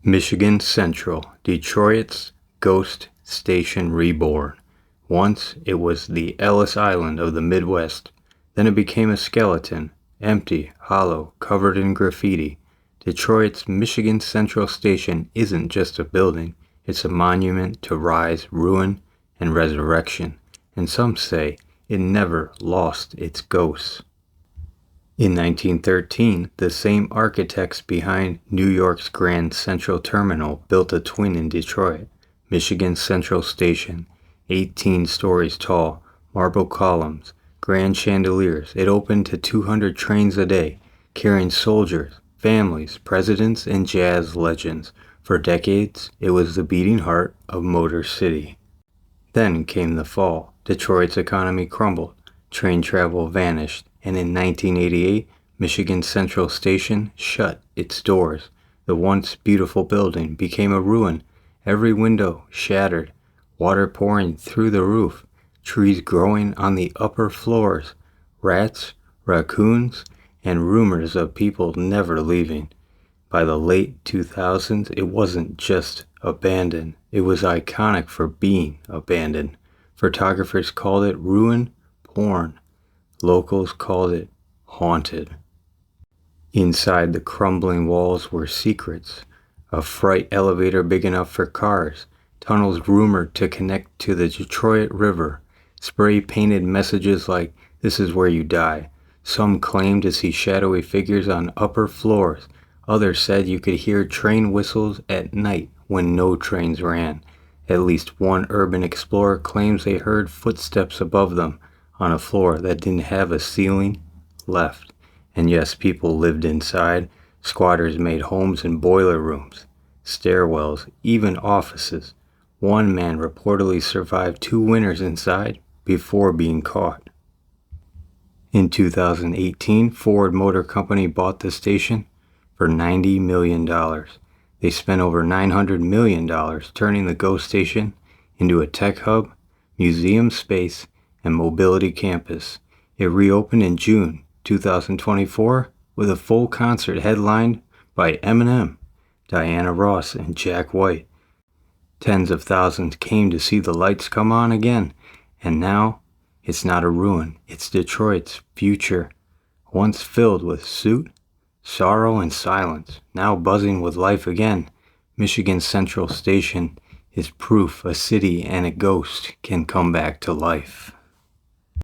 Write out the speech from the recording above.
Michigan Central, Detroit's ghost station reborn. Once it was the Ellis Island of the Midwest. Then it became a skeleton, empty, hollow, covered in graffiti. Detroit's Michigan Central Station isn't just a building, it's a monument to rise, ruin, and resurrection. And some say it never lost its ghosts. In 1913, the same architects behind New York's Grand Central Terminal built a twin in Detroit, Michigan Central Station, 18 stories tall, marble columns, grand chandeliers. It opened to 200 trains a day, carrying soldiers, families, presidents, and jazz legends. For decades, it was the beating heart of Motor City. Then came the fall. Detroit's economy crumbled, train travel vanished, and in 1988, Michigan Central Station shut its doors. The once beautiful building became a ruin, every window shattered, water pouring through the roof, trees growing on the upper floors, rats, raccoons, and rumors of people never leaving. By the late 2000s, it wasn't just abandoned, it was iconic for being abandoned. Photographers called it ruin porn. Locals called it haunted. Inside the crumbling walls were secrets, a freight elevator big enough for cars, tunnels rumored to connect to the Detroit River, spray-painted messages like, "This is where you die." Some claimed to see shadowy figures on upper floors. Others said you could hear train whistles at night when no trains ran. At least one urban explorer claims they heard footsteps above them on a floor that didn't have a ceiling left. And yes, people lived inside. Squatters made homes in boiler rooms, stairwells, even offices. One man reportedly survived 2 winters inside before being caught. In 2018, Ford Motor Company bought the station for $90 million. They spent over $900 million turning the ghost station into a tech hub, museum space, and mobility campus. It reopened in June 2024 with a full concert headlined by Eminem, Diana Ross, and Jack White. Tens of thousands came to see the lights come on again, and now it's not a ruin, it's Detroit's future, once filled with soot, sorrow, and silence, now buzzing with life again. Michigan Central Station is proof a city and a ghost can come back to life.